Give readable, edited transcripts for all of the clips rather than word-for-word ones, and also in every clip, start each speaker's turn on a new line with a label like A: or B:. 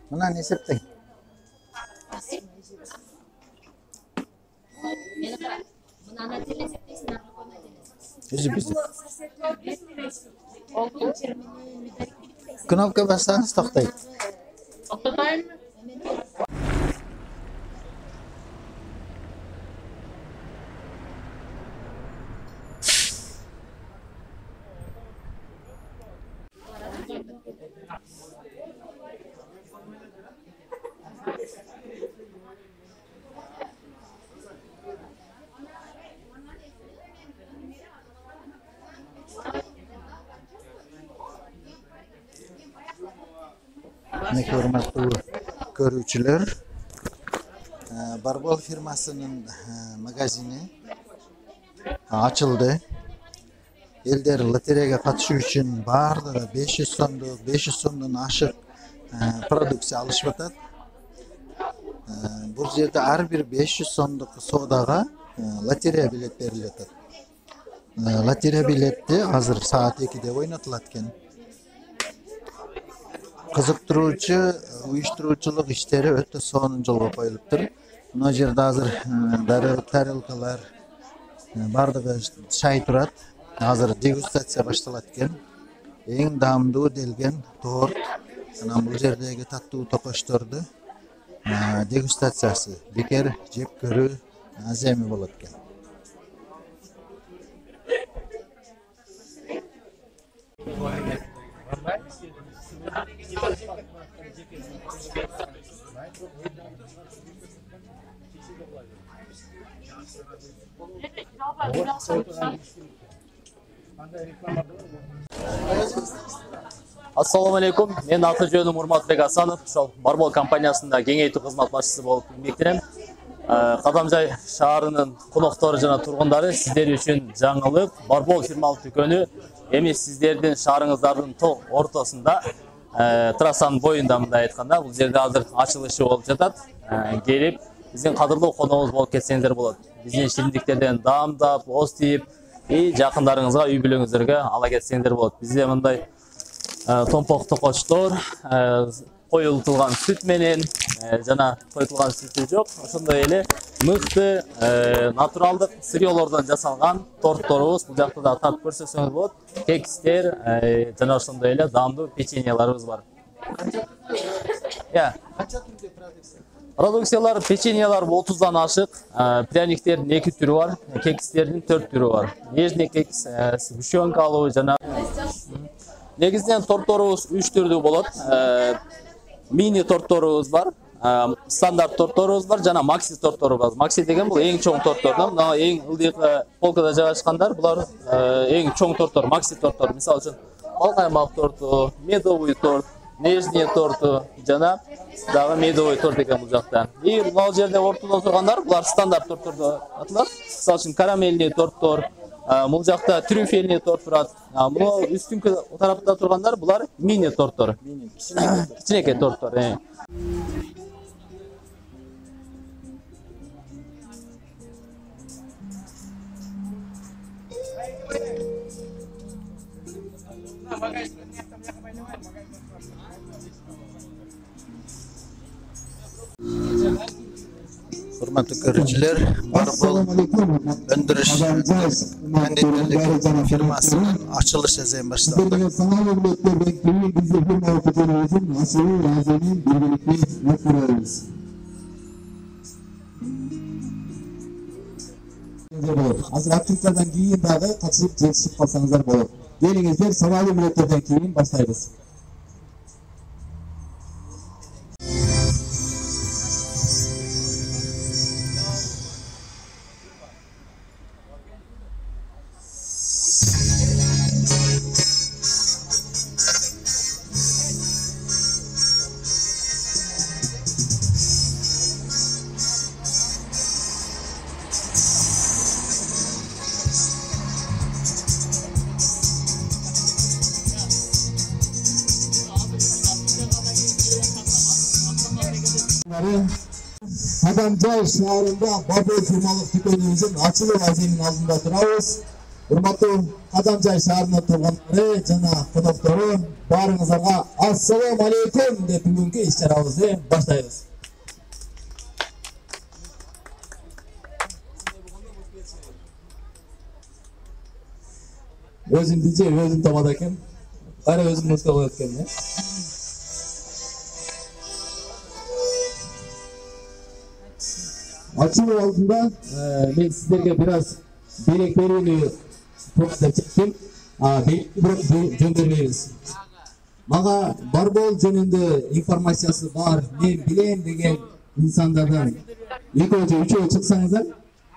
A: Mana ne septeng? Knopka bassangiz to'xtaydi.
B: To'xtataymi?
A: Hurmatli ko'ruvchilar, Barbol firmasining magazini ochildi. Elder lotereyaga qatnashish uchun barlig'i 500 so'mdan oshiq produksiya olishmoqda. Bu yerda har bir 500 so'mlik savdoga lotereya bilet beriladi. Lotereya bileti hozir soat 2da o'ynatiladi ekan. Qiziqtiruvchi uyushtiruvchilik ishlari o'ta sonuncu yo'lga qo'yilibdir. Bu yerda hozir tarelkalar bardagi shay turadi. Hozir degustatsiya boshlanadi ekan. Eng damli delgan tort, ana bu yerdagi tatlı to'qoshtordi. Degustatsiyasi bekar jeb ko'ru azami bo'ladi ekan.
C: Assalamu alaikum. Men аты жөнім Урматбек Асанов. Барбол компаниясында кеңейту қызмат басшысы болып еңбектенем. Кадамжай шаарынын коноктору жана тургундары, сиздер үчүн жаңылык Барбол фирмалык дүкөнү эми сиздердин шаарыңыздардын ортосунда, трассанын боюнда мындай айтканда, бул жерде азыр ачылышы болуп жатат. Келип, биздин кадырлуу коногубуз болуп кетсеңиздер болот. Биздин шириндиктерден даамдап, оз тийип, жакындарыңызга, үй бүлөңүздөргө ала кетсеңиздер болот. Бизде мындай томпок токочтор, коюлтулган сүт менен жана коюлтулган сүтү жок, ошондой эле мыкты натуралдык сырьёлордон жасалган тортторубуз бул жакта да татып көрсөтсөңүз болот. Кекстер жана ошондой эле даамдуу печеньяларыбыз бар. Продукциялар, печеньялар 30дан ашык, пряниктердин 2 түрү бар, кекстердин 4 түрү бар. Нежный кекс, сгущенкалуу жана негизден торторубуз 3 түрдүү болот. Мини торторубуз бар, стандарт торторубуз бар жана макси торторубуз. Макси деген бул эң чоң тортордон, мына эң ылдык полкада жайгашкандар, булар эң чоң тортор, макси тортор. Мисалы үчүн бал каймак торту, медовый торт, нежный торту жана дагы медовый торт экен бул жакта. И бул жерде ортодо тургандар, булар стандарт торторду аталат. Мисалы үчүн карамельный торттор, Бул жакта трюфельный торт турат. Мына үстүнкү тарапта тургандар булар мини торттор. Кичинекей торттор.
A: Hurmatli ko'ruvchilar, Barbol öndirish konditerlik firmasining ochilish azayim boshlandi.
D: Hazır aktivitelerden giyin dağı katılıp yetişip kalsanızlar olur. Gelinizler sabahlı milletlerden giyin başlayırız. Adamcay şaharında Barbol firmalık dükkanımızın açılış aziminin altında durabız. Hurmatlı Adamcay şaharında turganlары жана konukları barыңızlarga assalamu aleykum dep бүгүнкү иш-чарабызды баштайбыз. Өзүм DJ, өзүм тамада экен. Кайра өзүм музыка коет экен. Açılış altında ben sizlerge biraz beleklerini programda çektim. Belki göndermeyiniz. Maga Barbol jönündө informasyası var, men bilem degen insanlardan 2-3 çıksanızlar,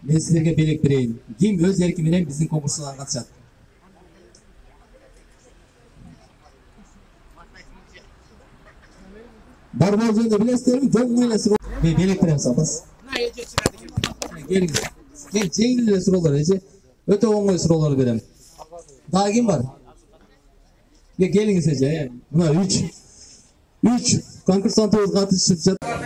D: ben sizlerge belek bereyim. Kim öz erki menен bizdin konkurslarga katышат. Barbol jönündө bilesizlermi? Жок мыйласы. Ben belek berem сабыз. Geliniz. Gel жеңил суроолор эже. Өтө оңой суроолор берем. Дагы ким бар? Geliniz эже. Мына 3 конкурсантыбыз катышып жатат.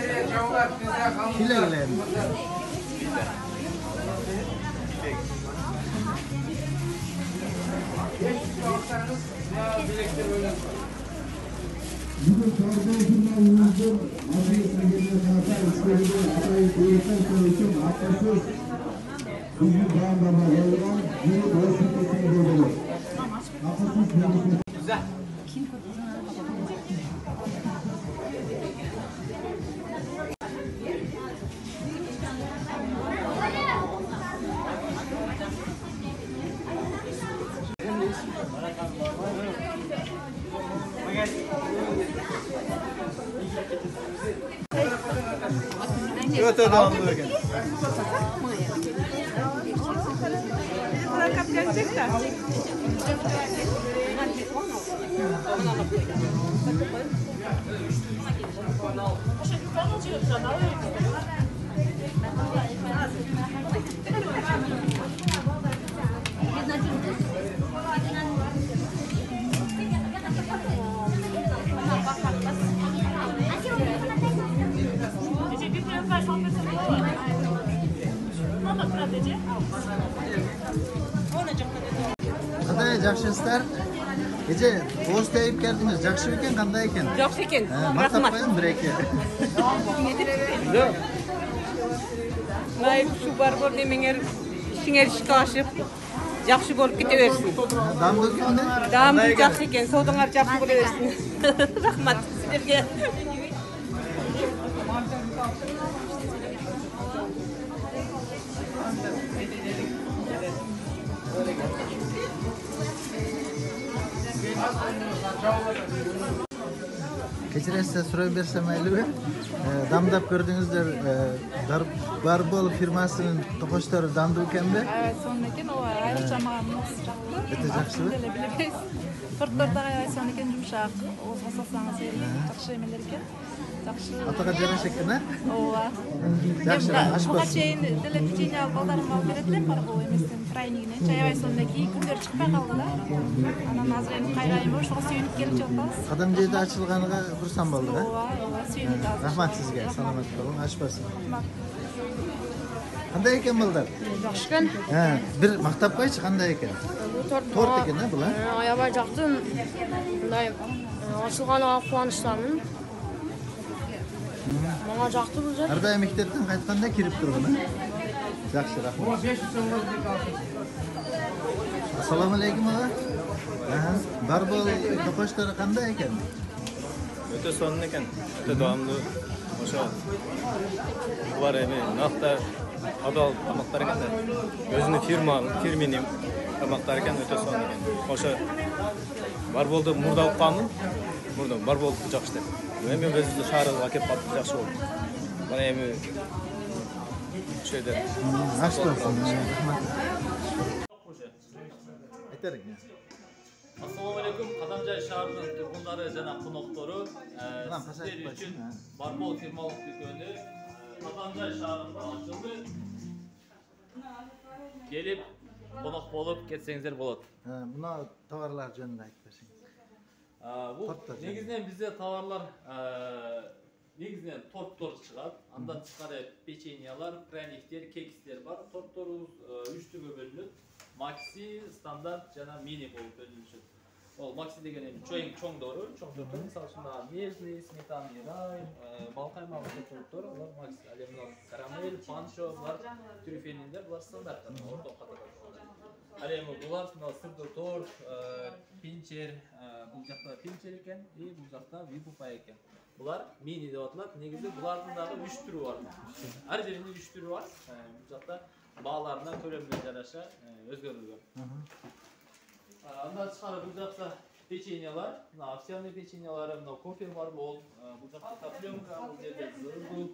E: Öte devamlı ekan.
B: Bırakıp gelecekler.
A: Qanday yaxshisizlar? Eje, do'st deyip keldingiz. Yaxshi ekan, qanday ekan?
B: Yaxshi ekan.
A: Maqtab qo'ying bir aka.
B: Nay şu Barbol demenger işiңер işке ашып, жақсы болып кете берсін.
A: Damda kimde?
B: Дамы жақсы екен, саудаңар жақсы бола берсін. Рахмат сіздерге.
A: Kechirasiz, so'rab bersam maylimi? Damdab ko'rdingizlar, Barbol firmasining to'qoshlari damda ekan-da.
F: Evet, sonrakin o ayırca mağamız çaktı.
A: Öte жақсыбы?
F: Tortlarda sonrakin yumuşak. Oğuz basasanız verin. Жақсы емелер екен. Жақсы.
A: Атаға жараш екен, а?
F: Ооба.
A: Жақсы, аш
F: Буга
A: болсын.
F: чейин деле печенье алып балдарым алып берет элем барбол эместен трайнигинен. Чаябай сонда кийин күндөр чыкпай калды да. Анан азыр эми кайрайын болуп ошого сүйүнүп келип жатабыз.
A: Кадам жерде ачылганына курсан болду, а?
F: Ооба, сүйүнүп азыр.
A: Рахмат сизге, саламат болуң, аш болсын. Кандай экен балдар?
G: Жақсы екен.
A: Бир мактап койчу, кандай экен? Торт экен, а, бул, а?
G: Аябай жактым. Мындай ачылганына кубанычтамын. Мага жакты бул жер.
A: Ар дайым мектептен кайтканда кирип тургун, а? Жакшы, рахмат. Ассаламу алейкум, ага. Барбол токоштор кандай экен?
E: Өтө сонун экен. Өтө даамдуу. Ошо булар эми накта адал тамактар экен да. Өзүнүн фирменин тамактар экен, өтө сонун экен. Ошо барболду мурда алып калдым. Мурда барбол жакшы деп. Эми өзүбүздүн шаарыбызга алып калып жакшы болду. Мына эми ошо жерде
A: Аш болсын, рахмат. Айтерик.
C: Assalamu alaikum. Qadamjoy shahrining turg'unlari jana qo'noqlari sizlar uchun Barbol firmalik do'koni Qadamjoy shahrida ochildi. Kelib qo'noq bo'lib ketsangizlar bo'ladi.
A: Buna tovarlar jönündө айтып берсең.
C: Bu negizden bizde tovarlar negizden tortlar çıkar. Andan çıkarıp peçenyalar, pranikler, keksler var. Tortlarımız 3 türe bölünür. Maxi, standart, jana mini bolup bölünür. Ol maxi degeni çoğun doğru. Çoğun doğru. Misal şunda nежный, сметанный рай, bal kaymağı tortlar var. Maxi, alemler, karamel, pancho var. Trüfelinler var standartlar. Orta kategori. Alemi bular sırda tort, pincher, bu jakta pincher eken, bu jakta vipupa eken. Bular mini dep atılат. Negizde bulardın dagı 3 türü var. Her birinde 3 türü var. Bu jakta bağlarına, kölemine yarasha özgörülüyor. Andan çıkarıp bu jakta peçenyalar, овсяный печеньялары, кофе бар бол, bu jakta топленка, bu жерде зыргул,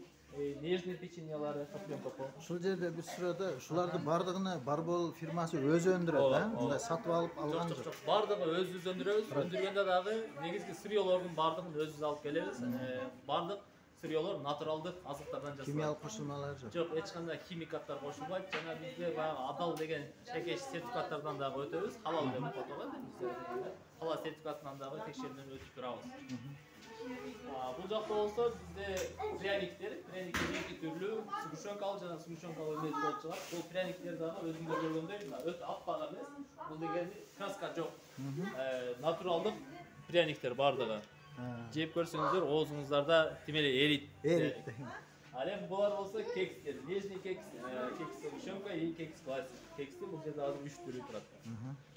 C: нежный печеньялары, топленка бол.
A: Ушул жерде бир сүрөдө ушуларды бардыгына Барбол фирмасы өзү өндүрөт, а? Мындай сатып алып алган жок.
C: Бардыгы өзүбүз өндүрөбүз. Өндүргөндө дагы негизги сырьёлордун бардыгын өзүбүз алып келебиз. Бардык сырьёлор натуралдык азыктардан жасалат.
A: Химиялык кошулмалар жок.
C: Жок, эч кандай химикаттар кошулбайт. Жана бизде баягы адал деген шекеш сертификаттардан дагы өтөбүз. Халал деп аталат. Халал сертификатынан дагы текшерүүдөн өтүп турабыз. Бул жакта болсо бизде пряниктер эки түрлүү, сгущенкалык жана сгущенкалык эмес болуп чыгат. Бул пряниктер дагы өзүңөр көргөндөй өтө аппак эмес. Бул деген краска жок. Натуралдык пряниктер бардыгы. Жеп көрсөңүздөр оозуңуздарда тимеле эрийт. Ал эми булар болсо кекстер, нежный кекс, кекс сгущенка и кекс классик. Кексти бул жерде азыр 3 түрү турат.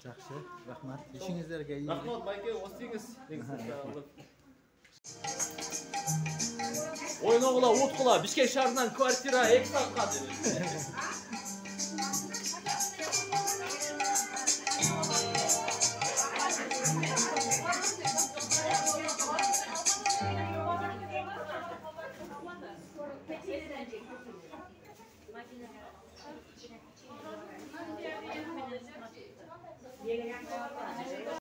A: Жакшы, рахмат. Ишиңиздерге ийгилик.
C: Рахмат байке, остиңиз. Ойноғыла, утқыла, Бишкек шаарынан квартира эксакка.